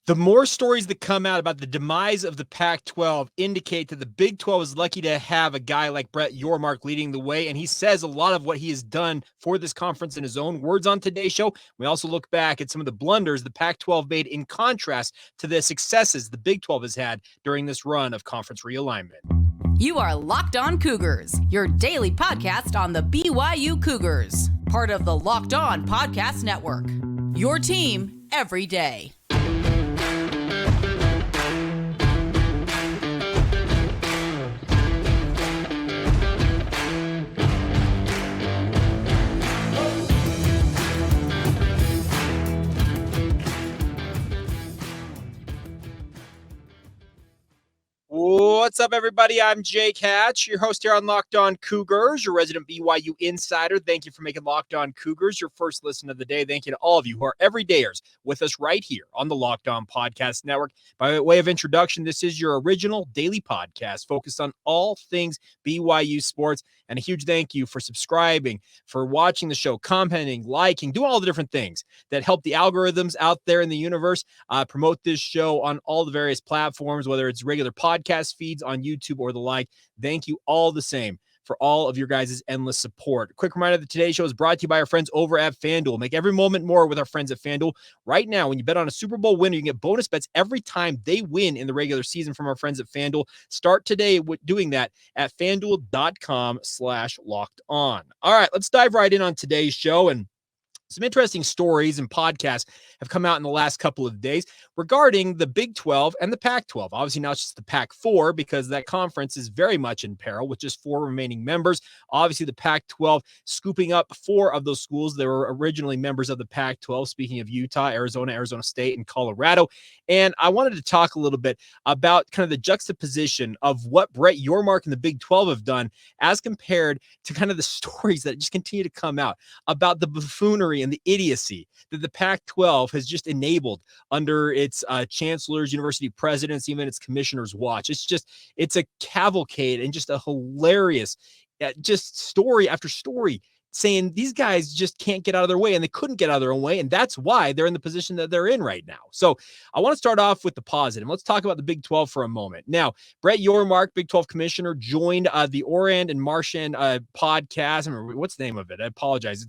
The more stories that come out about the demise of the Pac-12 indicate that the Big 12 is lucky to have a guy like Brett Yormark leading the way, and he says a lot of what he has done for this conference in his own words on today's show. We also look back at some of the blunders the Pac-12 made in contrast to the successes the Big 12 has had during this run of conference realignment. You are Locked On Cougars, your daily podcast on the BYU Cougars, part of the Locked On Podcast Network, your team every day. What's up, everybody? I'm Jake Hatch, your host here on Locked On Cougars, your resident BYU insider. Thank you for making Locked On Cougars your first listen of the day. Thank you to all of you who are everydayers with us right here on the Locked On Podcast Network. By way of introduction, this is your original daily podcast focused on all things BYU sports. And a huge thank you for subscribing, for watching the show, commenting, liking, doing all the different things that help the algorithms out there in the universe promote this show on all the various platforms, whether it's regular podcast feeds on YouTube or the like. Thank you all the same for all of your guys' endless support. Quick reminder that today's show is brought to you by our friends over at FanDuel. Make every moment more with our friends at FanDuel. Right now, when you bet on a Super Bowl winner, you can get bonus bets every time they win in the regular season from our friends at FanDuel. Start today with doing that at FanDuel.com/lockedon. All right, let's dive right in on today's show. And some interesting stories and podcasts have come out in the last couple of days regarding the Big 12 and the Pac-12. Obviously, now it's just the Pac-4 because that conference is very much in peril with just 4 remaining members. Obviously, the Pac-12 scooping up 4 of those schools that were originally members of the Pac-12, speaking of Utah, Arizona, Arizona State, and Colorado. And I wanted to talk a little bit about kind of the juxtaposition of what Brett Yormark and the Big 12 have done as compared to kind of the stories that just continue to come out about the buffoonery and the idiocy that the Pac-12 has just enabled under its chancellors, university presidents, even its commissioners' watch. It's a cavalcade and just a hilarious, just story after story saying these guys just can't get out of their way, and they couldn't get out of their own way, and that's why they're in the position that they're in right now. So I want to start off with the positive. Let's talk about the Big 12 for a moment. Now, Brett Yormark, Big 12 commissioner, joined the Orand and Marchand podcast. I remember, what's the name of it? I apologize.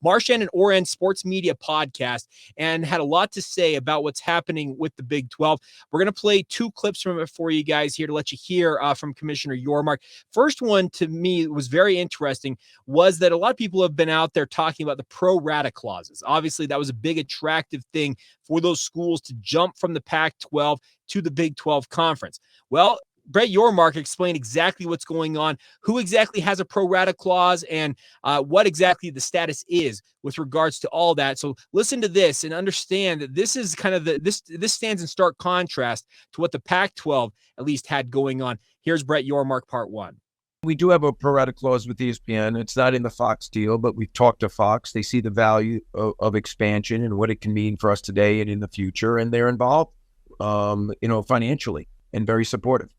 Marchand and Orand Sports Media podcast, and had a lot to say about what's happening with the Big 12. We're going to play 2 clips from it for you guys here to let you hear from Commissioner Yormark. First one to me was very interesting was that a lot of people have been out there talking about the pro rata clauses. Obviously, that was a big attractive thing for those schools to jump from the Pac-12 to the Big 12 conference. Well, Brett Yormark explained exactly what's going on, who exactly has a pro rata clause, and what exactly the status is with regards to all that. So listen to this and understand that this is kind of this stands in stark contrast to what the Pac-12 at least had going on. Here's Brett Yormark, part 1. We do have a pro rata clause with ESPN. It's not in the Fox deal, but we've talked to Fox. They see the value of expansion and what it can mean for us today and in the future, and they're involved, financially and very supportive.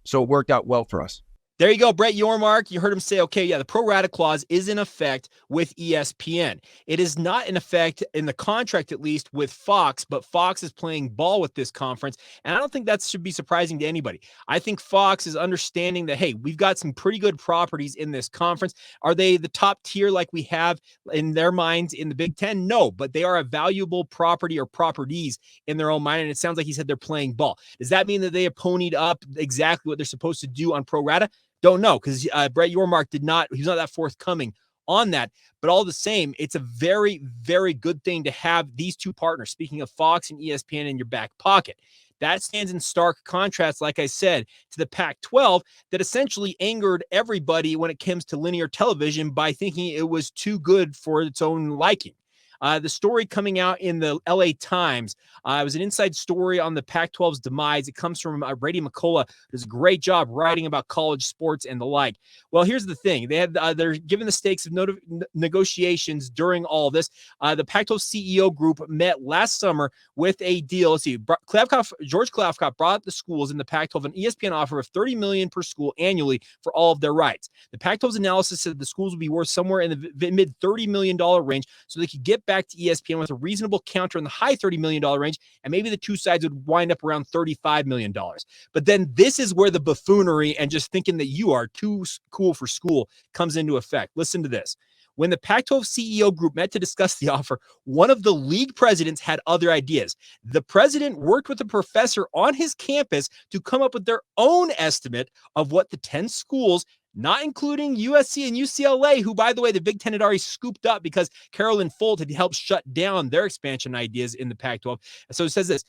So it worked out well for us. There you go, Brett Yormark. You heard him say, okay, yeah, the pro rata clause is in effect with ESPN. It is not in effect in the contract, at least with Fox, but Fox is playing ball with this conference. And I don't think that should be surprising to anybody. I think Fox is understanding that, hey, we've got some pretty good properties in this conference. Are they the top tier like we have in their minds in the Big Ten? No, but they are a valuable property or properties in their own mind. And it sounds like he said they're playing ball. Does that mean that they have ponied up exactly what they're supposed to do on pro rata? Don't know, because Brett Yormark he's not that forthcoming on that. But all the same, it's a very, very good thing to have these 2 partners, speaking of Fox and ESPN, in your back pocket. That stands in stark contrast, like I said, to the Pac-12 that essentially angered everybody when it comes to linear television by thinking it was too good for its own liking. The story coming out in the LA Times, it was an inside story on the Pac-12's demise. It comes from Brady McCullough, who does a great job writing about college sports and the like. Well, here's the thing. They're given the stakes of negotiations during all this. The Pac-12 CEO group met last summer with a deal. Let's see, George Klafkoff brought the schools in the Pac-12 an ESPN offer of $30 million per school annually for all of their rights. The Pac-12's analysis said the schools would be worth somewhere in the mid $30 million range, so they could get get back to ESPN with a reasonable counter in the high $30 million range, and maybe the two sides would wind up around $35 million. But then this is where the buffoonery and just thinking that you are too cool for school comes into effect. Listen to this. When the Pac-12 CEO group met to discuss the offer, one of the league presidents had other ideas. The president worked with a professor on his campus to come up with their own estimate of what the 10 schools, not including USC and UCLA, who, by the way, the Big Ten had already scooped up because Carolyn Folt had helped shut down their expansion ideas in the Pac-12. So it says this,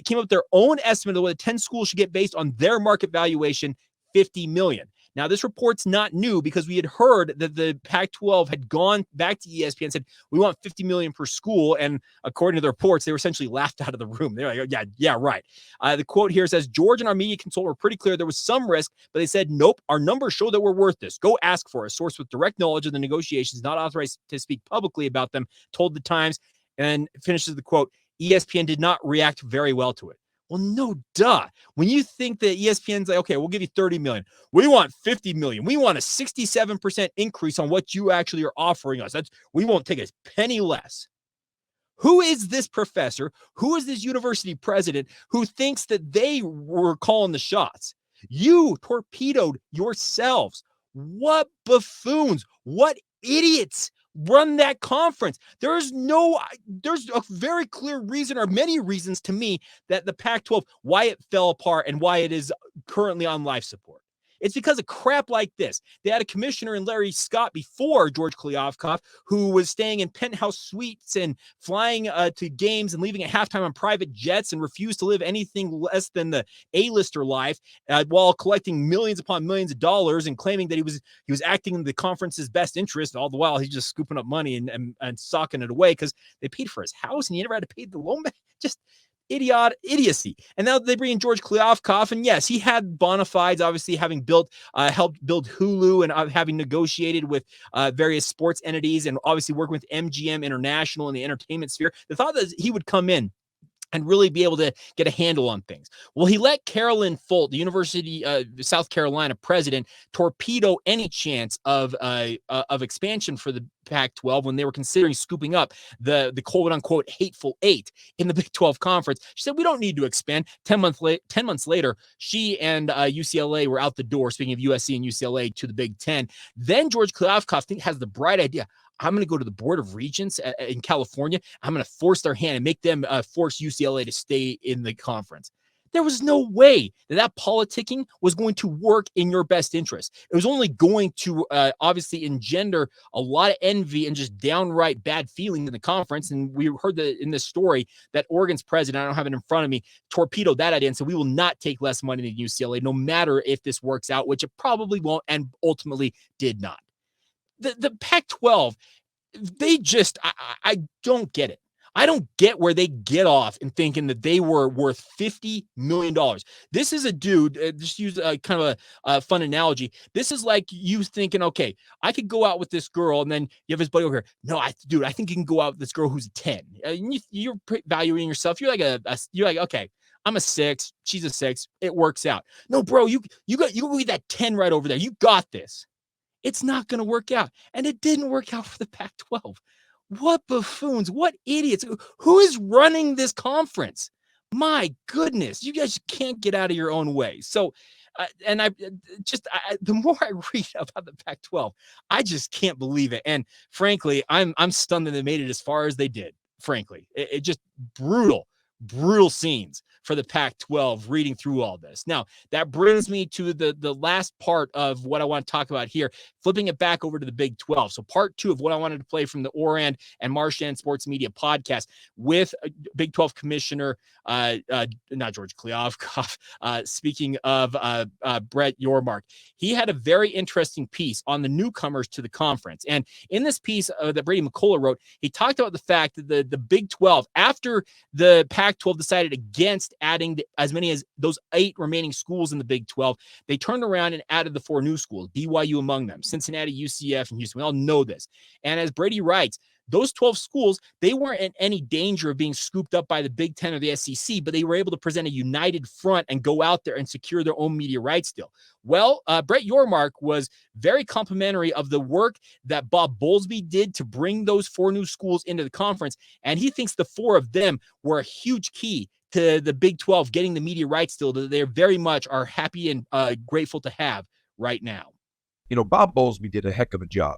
came up with their own estimate of what the 10 schools should get based on their market valuation, $50 million. Now, this report's not new because we had heard that the Pac-12 had gone back to ESPN and said, we want $50 million per school. And according to the reports, they were essentially laughed out of the room. They're like, yeah, right. The quote here says, George and our media consultant were pretty clear there was some risk, but they said, nope, our numbers show that we're worth this. Go ask for it. A source with direct knowledge of the negotiations, not authorized to speak publicly about them, told the Times, and finishes the quote, ESPN did not react very well to it. Well, no, duh. When you think that ESPN's like, okay, we'll give you $30 million. We want $50 million. We want a 67% increase on what you actually are offering us. We won't take a penny less. Who is this professor? Who is this university president who thinks that they were calling the shots? You torpedoed yourselves. What buffoons, what idiots run that conference. There's a very clear reason, or many reasons to me, that the Pac-12, why it fell apart and why it is currently on life support. It's because of crap like this. They had a commissioner in Larry Scott before George Kliavkoff, who was staying in penthouse suites and flying to games and leaving at halftime on private jets and refused to live anything less than the A-lister life while collecting millions upon millions of dollars and claiming that he was acting in the conference's best interest. All the while, he's just scooping up money and socking it away because they paid for his house and he never had to pay the loan back. Just idiocy. And now they bring in George Kliavkoff, and yes, he had bona fides, obviously having helped build Hulu and having negotiated with various sports entities and obviously working with MGM International in the entertainment sphere. The thought that he would come in and really be able to get a handle on things. Well, he let Carolyn Folt, the University of South Carolina president, torpedo any chance of expansion for the Pac-12 when they were considering scooping up the quote-unquote hateful eight in the Big 12 conference. She said, we don't need to expand. 10 months later, she and UCLA were out the door, speaking of USC and UCLA, to the Big 10. Then George Kliavkoff has the bright idea, I'm going to go to the Board of Regents in California. I'm going to force their hand and make them force UCLA to stay in the conference. There was no way that politicking was going to work in your best interest. It was only going to obviously engender a lot of envy and just downright bad feeling in the conference. And we heard that in this story that Oregon's president, I don't have it in front of me, torpedoed that idea and said, we will not take less money than UCLA, no matter if this works out, which it probably won't, and ultimately did not. The Pac-12, they just, I don't get it. I don't get where they get off in thinking that they were worth $50 million. This is a dude, just use kind of a fun analogy. This is like you thinking, okay, I could go out with this girl, and then you have his buddy over here. No, I think you can go out with this girl who's a 10. You're valuing yourself. You're like, okay, I'm a 6. She's a 6. It works out. No, bro, you go with that 10 right over there. You got this. It's not going to work out. And it didn't work out for the Pac-12. What buffoons, what idiots. Who is running this conference? My goodness, you guys can't get out of your own way. So, the more I read about the Pac-12, I just can't believe it. And frankly, I'm stunned that they made it as far as they did. Frankly, it just brutal scenes for the Pac-12 reading through all this. Now, that brings me to the last part of what I want to talk about here, flipping it back over to the Big 12. So part 2 of what I wanted to play from the Orand and Marchand Sports Media podcast with Big 12 Commissioner, not George Kliavkoff, speaking of Brett Yormark. He had a very interesting piece on the newcomers to the conference. And in this piece that Brady McCullough wrote, he talked about the fact that the Big 12, after the Pac-12 decided against adding as many as those 8 remaining schools in the Big 12, they turned around and added the 4 new schools, BYU among them, Cincinnati, UCF, and Houston. We all know this. And as Brady writes, those 12 schools, they weren't in any danger of being scooped up by the Big Ten or the SEC, but they were able to present a united front and go out there and secure their own media rights deal. Well, Brett Yormark was very complimentary of the work that Bob Bowlesby did to bring those 4 new schools into the conference, and he thinks the 4 of them were a huge key to the Big 12 getting the media rights deal that they very much are happy and grateful to have right now. Bob Bowlesby did a heck of a job.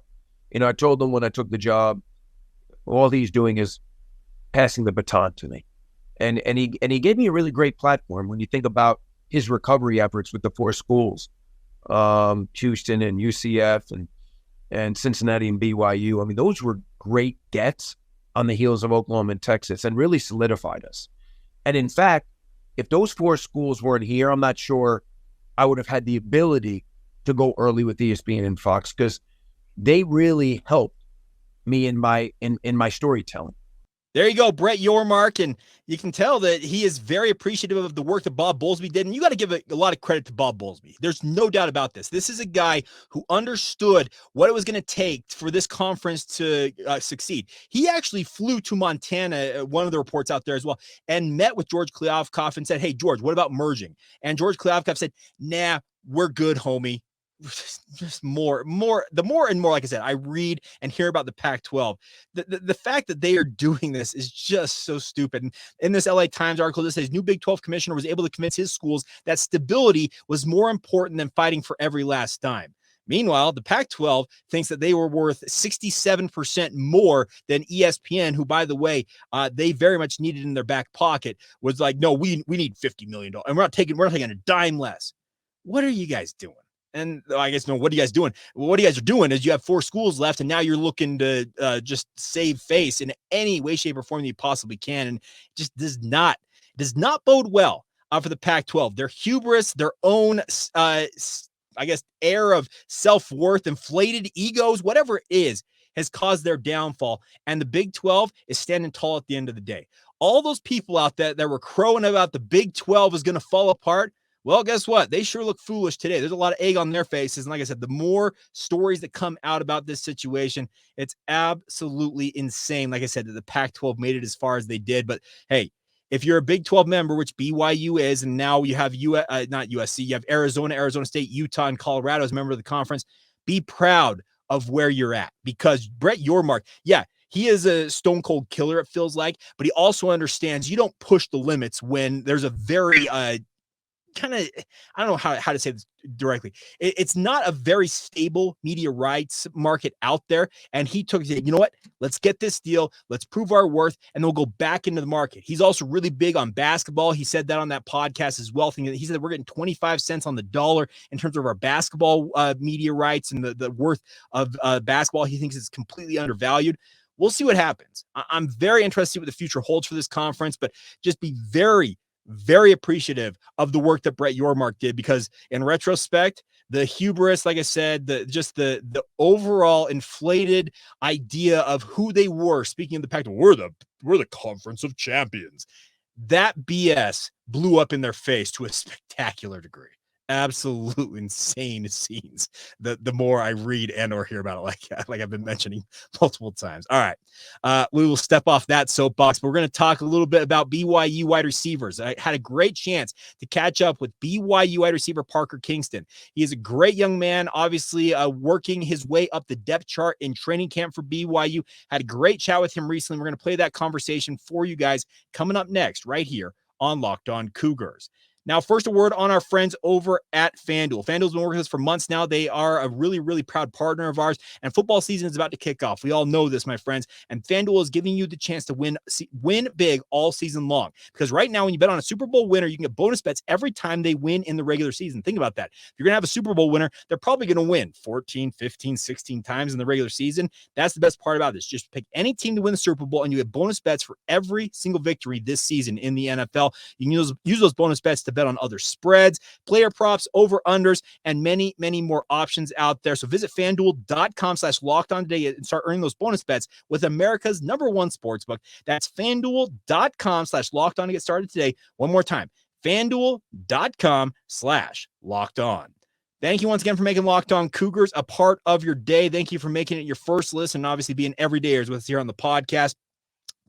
I told him when I took the job, all he's doing is passing the baton to me. And he gave me a really great platform when you think about his recovery efforts with the 4 schools, Houston and UCF and Cincinnati and BYU. I mean, those were great gets on the heels of Oklahoma and Texas and really solidified us. And in fact, if those 4 schools weren't here, I'm not sure I would have had the ability to go early with ESPN and Fox, because they really helped me in my storytelling. There you go, Brett Yormark, and you can tell that he is very appreciative of the work that Bob Bowlesby did, and you got to give a lot of credit to Bob Bowlesby. There's no doubt about this. This is a guy who understood what it was going to take for this conference to succeed. He actually flew to Montana, one of the reports out there as well, and met with George Kliavkoff and said, "Hey, George, what about merging?" And George Kliavkoff said, "Nah, we're good, homie." Just more, the more and more, like I said, I read and hear about the Pac-12. The fact that they are doing this is just so stupid. And in this LA Times article, this says new Big 12 commissioner was able to convince his schools that stability was more important than fighting for every last dime. Meanwhile, the Pac-12 thinks that they were worth 67% more than ESPN, who, by the way, they very much needed in their back pocket, was like, no, we need $50 million. And we're not taking a dime less. What are you guys doing? And I guess, no, what are you guys doing? Well, what you guys are doing is you have 4 schools left, and now you're looking to just save face in any way, shape, or form that you possibly can. And it just does not bode well for the Pac-12. Their hubris, their own, I guess, air of self-worth, inflated egos, whatever it is, has caused their downfall. And the Big 12 is standing tall at the end of the day. All those people out there that were crowing about the Big 12 is going to fall apart, well, guess what? They sure look foolish today. There's a lot of egg on their faces. And like I said, the more stories that come out about this situation, it's absolutely insane. Like I said, the Pac-12 made it as far as they did. But hey, if you're a Big 12 member, which BYU is, and now you have not USC, you have Arizona, Arizona State, Utah, and Colorado as a member of the conference, be proud of where you're at, because Brett Yormark, yeah, he is a stone cold killer, it feels like, but he also understands you don't push the limits when there's a very kind of, I don't know how to say this directly. It's not a very stable media rights market out there. And he took it, you know what? Let's get this deal. Let's prove our worth, and then we'll go back into the market. He's also really big on basketball. He said that on that podcast as well. He said we're getting 25 cents on the dollar in terms of our basketball media rights and the worth of basketball. He thinks it's completely undervalued. We'll see what happens. I'm very interested what the future holds for this conference, but just be very, very appreciative of the work that Brett Yormark did, because in retrospect, the hubris, like I said, the overall inflated idea of who they were, speaking of the Pac-12, we're the conference of champions. That BS blew up in their face to a spectacular degree. Absolute insane scenes. The more I read and or hear about it, like I've been mentioning multiple times. All right, we will step off that soapbox, but we're going to talk a little bit about BYU wide receivers. I had a great chance to catch up with BYU wide receiver Parker Kingston. He is a great young man, obviously working his way up the depth chart in training camp for BYU. Had a great chat with him recently. We're going to play that conversation for you guys coming up next, right here on Locked On Cougars. Now, first, a word on our friends over at FanDuel. FanDuel's been working with us for months now. They are a really, really proud partner of ours, and football season is about to kick off. We all know this, my friends, and FanDuel is giving you the chance to win big all season long, because right now when you bet on a Super Bowl winner, you can get bonus bets every time they win in the regular season. Think about that. If you're going to have a Super Bowl winner, they're probably going to win 14, 15, 16 times in the regular season. That's the best part about this. Just pick any team to win the Super Bowl, and you get bonus bets for every single victory this season in the NFL. You can use those bonus bets to bet on other spreads, player props, over-unders, and many, many more options out there. So visit FanDuel.com/lockedon today and start earning those bonus bets with America's #1 sportsbook. That's FanDuel.com/lockedon to get started today. One more time, FanDuel.com/lockedon. Thank you once again for making Locked On Cougars a part of your day. Thank you for making it your first listen and obviously being everydayers with us here on the podcast.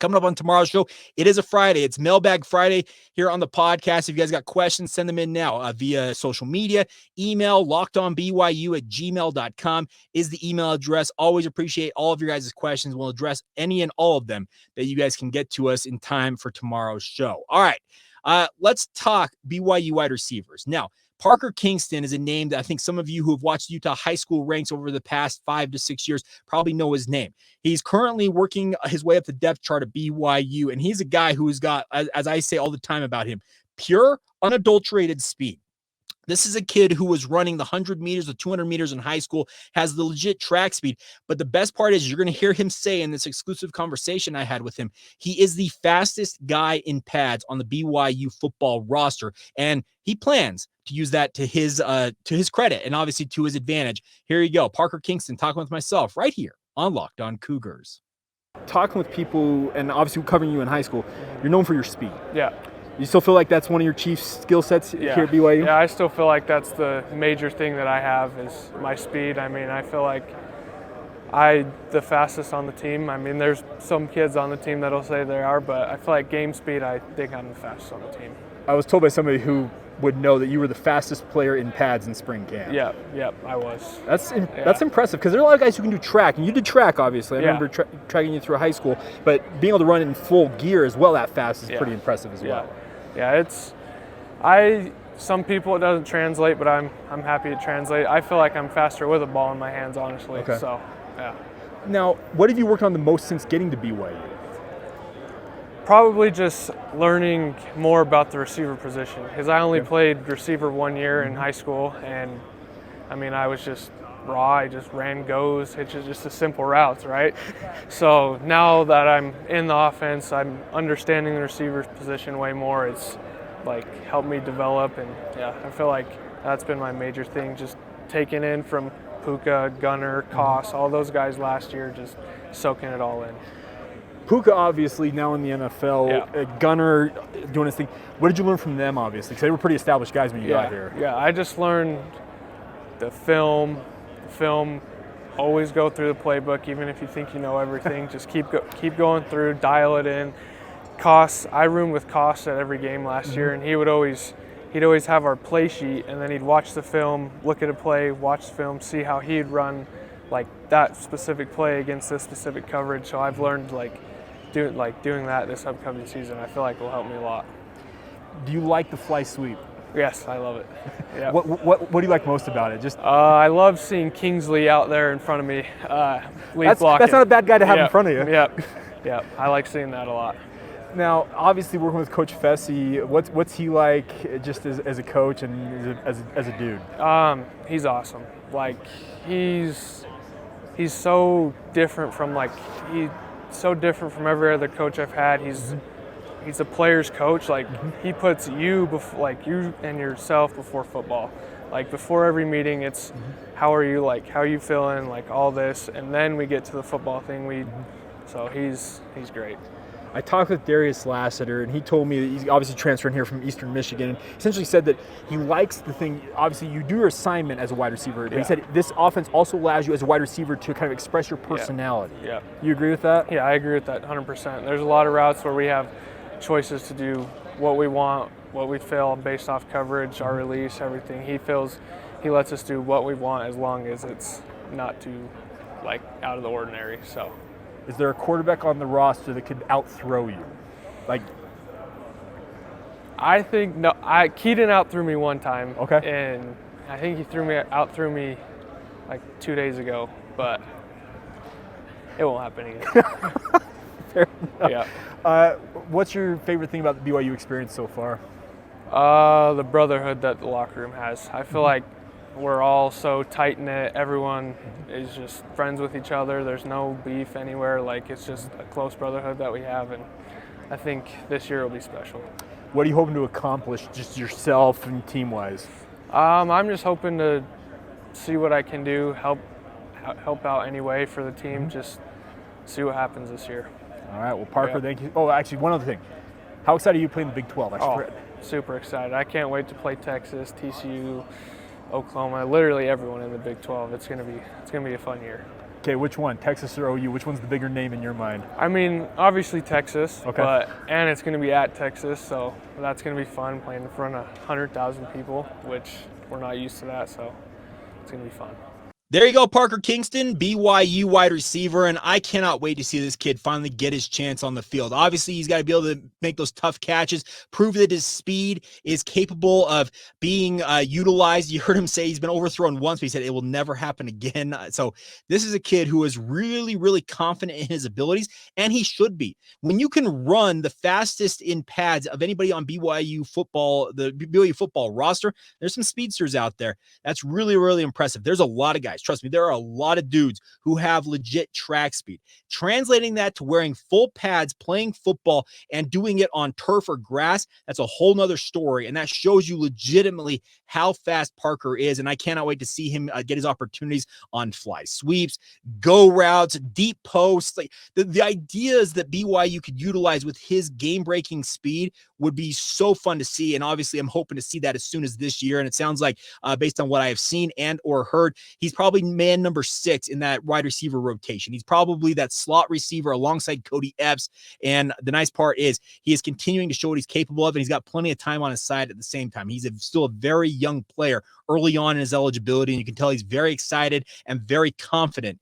Coming up on tomorrow's show, it is a Friday. It's Mailbag Friday here on the podcast. If you guys got questions, send them in now via social media. Email lockedonbyu@gmail.com is the email address. Always appreciate all of your guys' questions. We'll address any and all of them that you guys can get to us in time for tomorrow's show. All right, let's talk BYU wide receivers. Now, Parker Kingston is a name that I think some of you who have watched Utah high school ranks over the past 5 to 6 years probably know his name. He's currently working his way up the depth chart at BYU, and he's a guy who's got, as I say all the time about him, pure, unadulterated speed. This is a kid who was running the 100 meters, the 200 meters in high school, has the legit track speed. But the best part is you're going to hear him say in this exclusive conversation I had with him, he is the fastest guy in pads on the BYU football roster. And he plans to use that to his credit and obviously to his advantage. Here you go. Parker Kingston talking with myself right here on Locked On Cougars. Talking with people and obviously covering you in high school, you're known for your speed. Yeah. You still feel like that's one of your chief skill sets here at BYU? Yeah, I still feel like that's the major thing that I have is my speed. I mean, I feel like I'm the fastest on the team. I mean, there's some kids on the team that'll say they are, but I feel like game speed, I think I'm the fastest on the team. I was told by somebody who would know that you were the fastest player in pads in spring camp. Yeah, I was. That's impressive because there are a lot of guys who can do track, and you did track, obviously. I remember tracking you through high school, but being able to run in full gear as well that fast is pretty impressive as well. Yeah, some people it doesn't translate, but I'm happy to translate. I feel like I'm faster with a ball in my hands, honestly. Okay. So, yeah. Now, what have you worked on the most since getting to BYU? Probably just learning more about the receiver position because I only played receiver 1 year in high school, and I mean I was just raw. I just ran goes, it's just a simple routes, right? So now that I'm in the offense, I'm understanding the receiver position way more. It's like helped me develop, and I feel like that's been my major thing, just taking in from Puka, Gunner, Koss, all those guys last year, just soaking it all in. Puka obviously now in the NFL, Gunner doing his thing. What did you learn from them, obviously? Because they were pretty established guys when you got here. Yeah, I just learned the film, always go through the playbook, even if you think you know everything. Just keep going through, dial it in. Koss, I roomed with Koss at every game last year, and he'd always have our play sheet, and then he'd watch the film, look at a play, watch the film, see how he'd run like that specific play against this specific coverage. So I've learned doing that this upcoming season. I feel like will help me a lot. Do you like the fly sweep? Yes, I love it. Yeah. What do you like most about it? I love seeing Kingsley out there in front of me, lead blocking. That's not a bad guy to have in front of you. Yeah. I like seeing that a lot. Now, obviously, working with Coach Fessy, what's he like just as a coach and as a dude? He's awesome. Like he's so different from every other coach I've had. He's a player's coach. Like he puts you you and yourself before football. Like before every meeting, it's how are you, like how are you feeling, like all this, and then we get to the football thing. So he's great. I talked with Darius Lassiter, and he told me that he's obviously transferring here from Eastern Michigan, and essentially said that he likes the thing. Obviously, you do your assignment as a wide receiver, but he said this offense also allows you as a wide receiver to kind of express your personality. Yeah. You agree with that? Yeah, I agree with that 100%. There's a lot of routes where we have choices to do what we want, what we feel based off coverage, our release, everything. He lets us do what we want as long as it's not too out of the ordinary. So. Is there a quarterback on the roster that could outthrow you? I think no. Keaton outthrew me one time. Okay. And I think he outthrew me 2 days ago, but it won't happen again. Fair enough. Yeah. What's your favorite thing about the BYU experience so far? The brotherhood that the locker room has. I feel like we're all so tight-knit. Everyone is just friends with each other. There's no beef anywhere. It's just a close brotherhood that we have, and I think this year will be special. What are you hoping to accomplish just yourself and team-wise? I'm just hoping to see what I can do, help out anyway for the team, just see what happens this year. All right, well, Parker, thank you. Oh, actually, one other thing. How excited are you playing the Big 12? Super excited. I can't wait to play Texas, TCU, Oklahoma, literally everyone in the Big 12. It's gonna be a fun year. Okay, which one, Texas or OU? Which one's the bigger name in your mind? I mean, obviously Texas, Okay. and it's going to be at Texas, so that's going to be fun playing in front of 100,000 people, which we're not used to that, so it's going to be fun. There you go, Parker Kingston, BYU wide receiver, and I cannot wait to see this kid finally get his chance on the field. Obviously, he's got to be able to make those tough catches, prove that his speed is capable of being utilized. You heard him say he's been overthrown once, but he said it will never happen again. So this is a kid who is really, really confident in his abilities, and he should be. When you can run the fastest in pads of anybody on BYU football, the BYU football roster, there's some speedsters out there. That's really, really impressive. There's a lot of guys. Trust me, there are a lot of dudes who have legit track speed. Translating that to wearing full pads, playing football, and doing it on turf or grass, that's a whole nother story. And that shows you legitimately how fast Parker is. And I cannot wait to see him get his opportunities on fly sweeps, go routes, deep posts. Like the ideas that BYU could utilize with his game-breaking speed would be so fun to see. And obviously, I'm hoping to see that as soon as this year. And it sounds like, based on what I have seen and or heard, he's probably man number 6 in that wide receiver rotation. He's probably that slot receiver alongside Cody Epps. And the nice part is he is continuing to show what he's capable of, and he's got plenty of time on his side at the same time. He's still a very young player early on in his eligibility, and you can tell he's very excited and very confident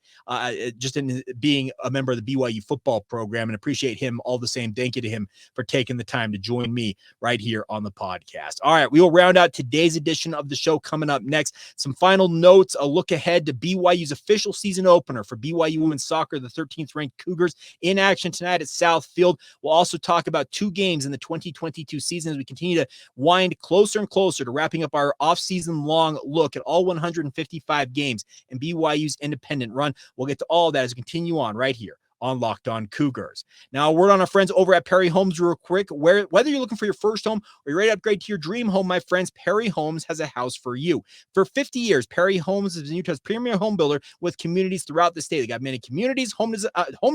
just in being a member of the BYU football program, and appreciate him all the same. Thank you to him for taking the time to join me right here on the podcast. All right, we will round out today's edition of the show coming up next. Some final notes, a look ahead to BYU's official season opener for BYU women's soccer, the 13th ranked Cougars, in action tonight at South Field. We'll also talk about 2 games in the 2022 season as we continue to wind closer and closer to wrapping up our off-season long look at all 155 games in BYU's independent run. We'll get to all that as we continue on right here on Locked On Cougars. Now, a word on our friends over at Perry Homes real quick. Whether you're looking for your first home or you're ready to upgrade to your dream home, my friends, Perry Homes has a house for you. For 50 years, Perry Homes is Utah's premier home builder with communities throughout the state. They got many communities, home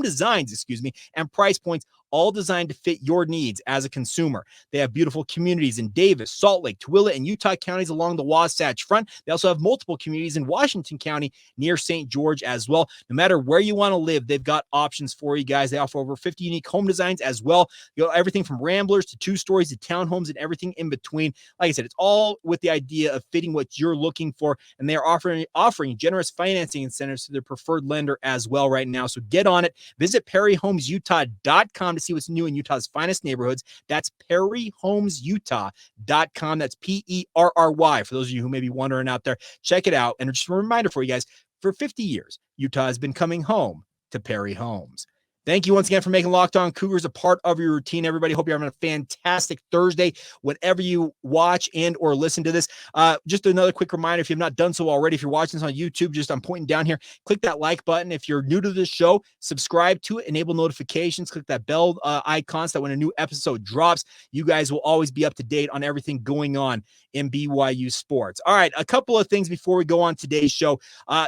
designs, and price points, all designed to fit your needs as a consumer. They have beautiful communities in Davis, Salt Lake, Tooele, and Utah counties along the Wasatch Front. They also have multiple communities in Washington County near St. George as well. No matter where you want to live, they've got options for you guys. They offer over 50 unique home designs as well. You know, everything from ramblers to 2 stories to townhomes and everything in between. Like I said, it's all with the idea of fitting what you're looking for, and they are offering generous financing incentives to their preferred lender as well right now. So get on it. Visit perryhomesutah.com to see what's new in Utah's finest neighborhoods. That's perryhomesutah.com. That's Perry. For those of you who may be wondering out there, check it out. And just a reminder for you guys, for 50 years, Utah has been coming home to Perry Homes. Thank you once again for making Locked On Cougars a part of your routine, everybody. Hope you're having a fantastic Thursday, whenever you watch and or listen to this. Just another quick reminder, if you've not done so already, if you're watching this on YouTube, I'm pointing down here, click that like button. If you're new to this show, subscribe to it, enable notifications, click that bell icon so that when a new episode drops, you guys will always be up to date on everything going on in BYU sports. All right, a couple of things before we go on today's show.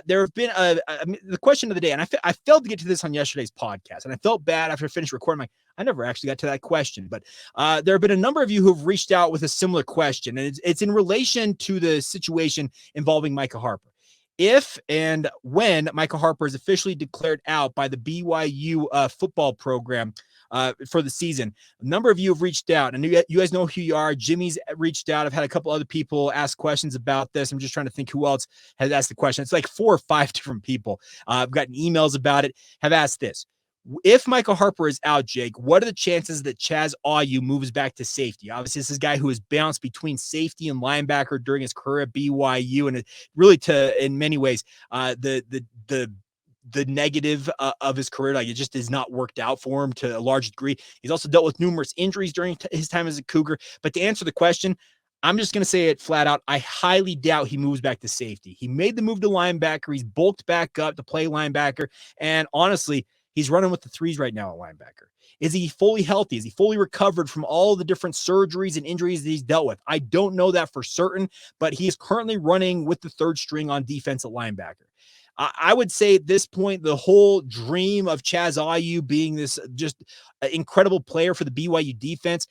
There have been the question of the day, and I failed to get to this on yesterday's podcast. And I felt bad after I finished recording. I never actually got to that question, but there have been a number of you who've reached out with a similar question, and it's in relation to the situation involving Micah Harper. If and when Micah Harper is officially declared out by the BYU football program for the season, a number of you have reached out, and you guys know who you are. Jimmy's reached out. I've had a couple other people ask questions about this. I'm just trying to think who else has asked the question. It's like 4 or 5 different people. I've gotten emails about it, have asked this. If Michael Harper is out, Jake, what are the chances that Chaz Ah You moves back to safety? Obviously, this is a guy who has bounced between safety and linebacker during his career at BYU, and it really, in many ways, the negative of his career, like it just has not worked out for him to a large degree. He's also dealt with numerous injuries during his time as a Cougar. But to answer the question, I'm just going to say it flat out. I highly doubt he moves back to safety. He made the move to linebacker. He's bulked back up to play linebacker, and honestly, he's running with the 3s right now at linebacker. Is he fully healthy? Is he fully recovered from all the different surgeries and injuries that he's dealt with? I don't know that for certain, but he is currently running with the 3rd string on defense at linebacker. I would say at this point, the whole dream of Chaz Ah You being this just incredible player for the BYU defense,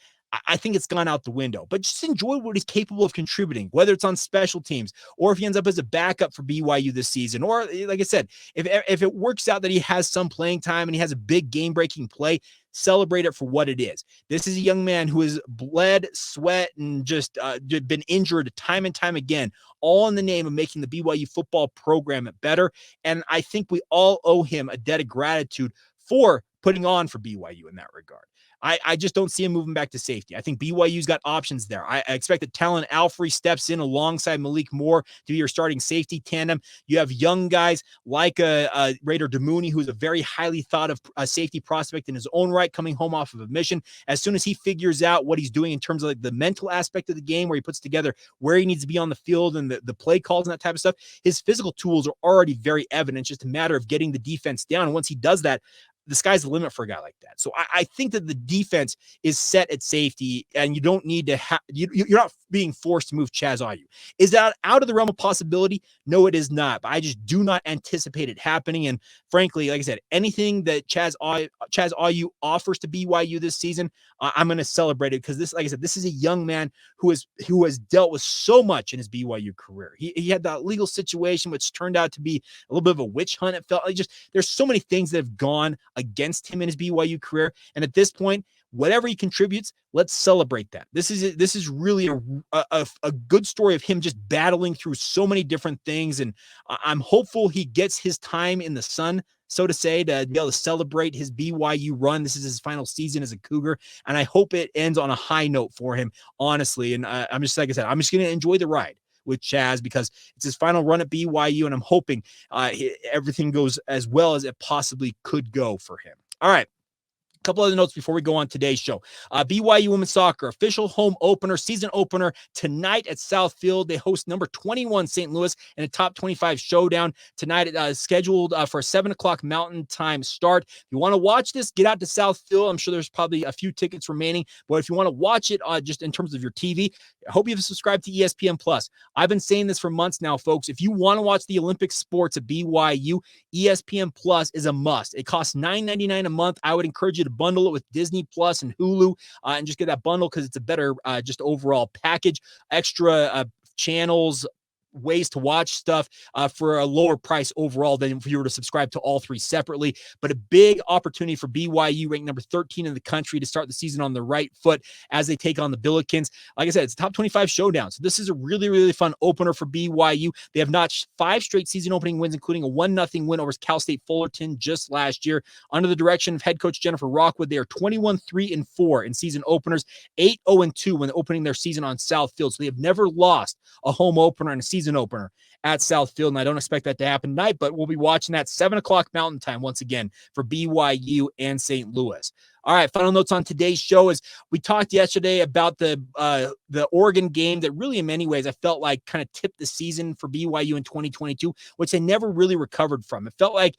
I think it's gone out the window. But just enjoy what he's capable of contributing, whether it's on special teams or if he ends up as a backup for BYU this season. Or, like I said, if it works out that he has some playing time and he has a big game-breaking play, celebrate it for what it is. This is a young man who has bled, sweat, and just been injured time and time again, all in the name of making the BYU football program better. And I think we all owe him a debt of gratitude for putting on for BYU in that regard. I just don't see him moving back to safety. I think BYU's got options there. I expect that Talon Alfrey steps in alongside Malik Moore to be your starting safety tandem. You have young guys like Raider Demooney, who's a very highly thought of safety prospect in his own right, coming home off of a mission. As soon as he figures out what he's doing in terms of like the mental aspect of the game, where he puts together where he needs to be on the field and the play calls and that type of stuff, his physical tools are already very evident. It's just a matter of getting the defense down. And once he does that, the sky's the limit for a guy like that. So I think that the defense is set at safety, and you don't need to have, you're not being forced to move Chaz Ah You. Is that out of the realm of possibility? No, it is not. But I just do not anticipate it happening. And frankly, like I said, anything that Chaz Ah You offers to BYU this season, I'm going to celebrate it, because this, like I said, this is a young man who has dealt with so much in his BYU career. He had that legal situation, which turned out to be a little bit of a witch hunt. It felt like there's so many things that have gone against him in his BYU career. And at this point, whatever he contributes, let's celebrate that. This is really a good story of him just battling through so many different things. And I'm hopeful he gets his time in the sun, so to say, to be able to celebrate his BYU run. This is his final season as a Cougar, and I hope it ends on a high note for him, honestly. And I'm just, like I said, I'm just going to enjoy the ride with Chaz, because it's his final run at BYU, and I'm hoping everything goes as well as it possibly could go for him. All right. Couple other notes before we go on today's show. BYU women's soccer official home opener, season opener tonight at Southfield. They host number 21 St. Louis in a top 25 showdown tonight. Scheduled for a 7:00 Mountain Time start. If you want to watch this, get out to Southfield. I'm sure there's probably a few tickets remaining, but if you want to watch it just in terms of your TV, I hope you've subscribed to ESPN Plus. I've been saying this for months now, folks. If you want to watch the Olympic sports at BYU, ESPN Plus is a must. It costs $9.99 a month. I would encourage you to bundle it with Disney Plus and Hulu, and just get that bundle, because it's a better just overall package. Extra channels, ways to watch stuff for a lower price overall than if you were to subscribe to all three separately. But a big opportunity for BYU, ranked number 13 in the country, to start the season on the right foot as they take on the Billikens. Like I said, it's a top 25 showdown. So this is a really, really fun opener for BYU. They have notched 5 straight season opening wins, including a 1-0 win over Cal State Fullerton just last year. Under the direction of head coach Jennifer Rockwood, they are 21-3-4 in season openers, 8-0-2 when opening their season on Southfield. So they have never lost a home opener in a season opener at Southfield, and I don't expect that to happen tonight, but we'll be watching that 7:00 Mountain Time once again for BYU and St. Louis. All right, final notes on today's show is we talked yesterday about the Oregon game that really, in many ways, I felt like kind of tipped the season for BYU in 2022, which they never really recovered from. It felt like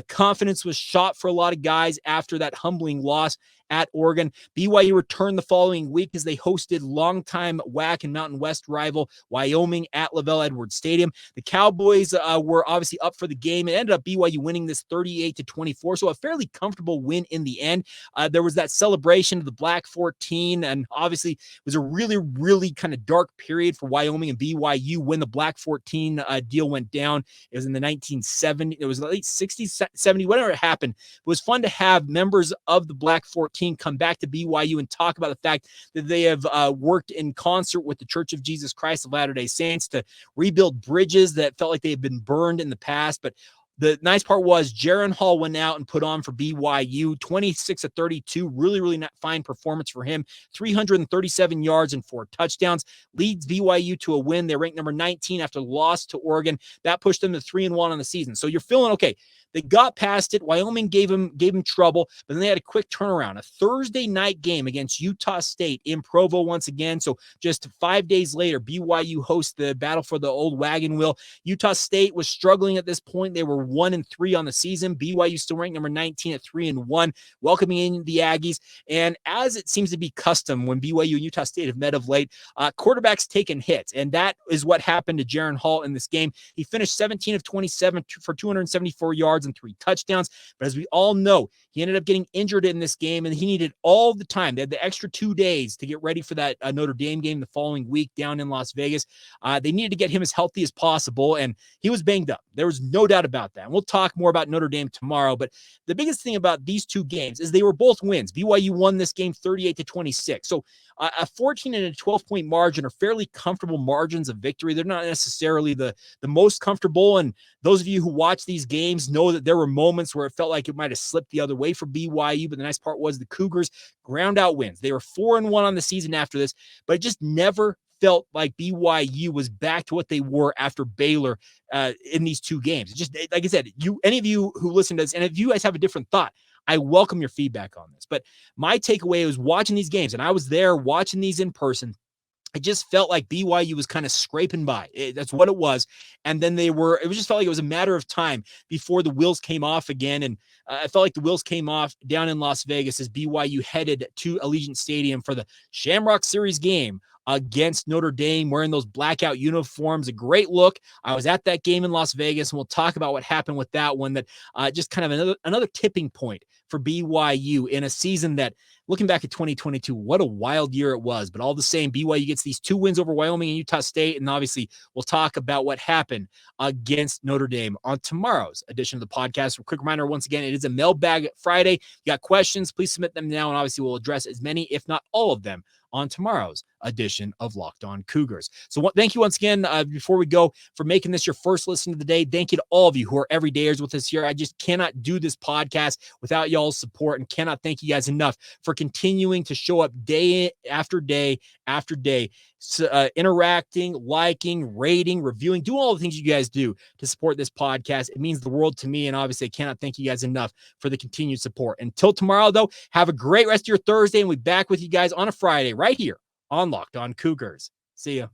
confidence was shot for a lot of guys after that humbling loss at Oregon. BYU returned the following week as they hosted longtime WAC and Mountain West rival Wyoming at LaVell Edwards Stadium. The Cowboys were obviously up for the game. It ended up BYU winning this 38-24, so a fairly comfortable win in the end. There was that celebration of the Black 14, and obviously it was a really, really kind of dark period for Wyoming and BYU when the Black 14 deal went down. It was in the 1970s. It was the late 60s, 70s, whatever it happened. It was fun to have members of the Black 14 come back to BYU and talk about the fact that they have worked in concert with the Church of Jesus Christ of Latter-day Saints to rebuild bridges that felt like they had been burned in the past. But the nice part was Jaron Hall went out and put on for BYU, 26-32, really, really fine performance for him, 337 yards and 4 touchdowns, leads BYU to a win. They're ranked number 19 after the loss to Oregon. That pushed them to 3-1 on the season. So you're feeling okay. They got past it. Wyoming gave him trouble, but then they had a quick turnaround. A Thursday night game against Utah State in Provo once again. So just 5 days later, BYU hosts the battle for the old wagon wheel. Utah State was struggling at this point. They were 1-3 on the season. BYU still ranked number 19 at 3-1, welcoming in the Aggies. And as it seems to be custom when BYU and Utah State have met of late, quarterbacks taking hits. And that is what happened to Jaron Hall in this game. He finished 17 of 27 for 274 yards and 3 touchdowns. But as we all know, He ended up getting injured in this game, and he needed all the time. They had the extra 2 days to get ready for that Notre Dame game the following week down in Las Vegas. They needed to get him as healthy as possible, and he was banged up. There was no doubt about that. And we'll talk more about Notre Dame tomorrow, but the biggest thing about these two games is they were both wins. BYU won this game 38-26. So a 14 and a 12-point margin are fairly comfortable margins of victory. They're not necessarily the most comfortable, and those of you who watch these games know that there were moments where it felt like it might have slipped the other way for BYU, but the nice part was the Cougars ground out wins. They were 4-1 on the season after this, but it just never felt like BYU was back to what they were after Baylor in these two games. It's just, like I said, any of you who listen to this, and if you guys have a different thought, I welcome your feedback on this. But my takeaway was watching these games, and I was there watching these in person. It just felt like BYU was kind of scraping by. That's what it was. And then it just felt like it was a matter of time before the wheels came off again. And I felt like the wheels came off down in Las Vegas as BYU headed to Allegiant Stadium for the Shamrock Series game against Notre Dame, wearing those blackout uniforms. A great look. I was at that game in Las Vegas, and we'll talk about what happened with that one. That just kind of another tipping point for BYU in a season that, looking back at 2022, what a wild year it was. But all the same, BYU gets these 2 wins over Wyoming and Utah State. And obviously, we'll talk about what happened against Notre Dame on tomorrow's edition of the podcast. A quick reminder, once again, it is a mailbag Friday. You got questions, please submit them now. And obviously, we'll address as many, if not all of them, on tomorrow's edition of Locked On Cougars. So thank you once again, before we go, for making this your first listen of the day. Thank you to all of you who are everydayers with us here. I just cannot do this podcast without y'all's support, and cannot thank you guys enough for continuing to show up day after day after day, interacting, liking, rating, reviewing, doing all the things you guys do to support this podcast. It means the world to me, and obviously I cannot thank you guys enough for the continued support. Until tomorrow, though, have a great rest of your Thursday, and we'll be back with you guys on a Friday right here on Locked On Cougars. See ya.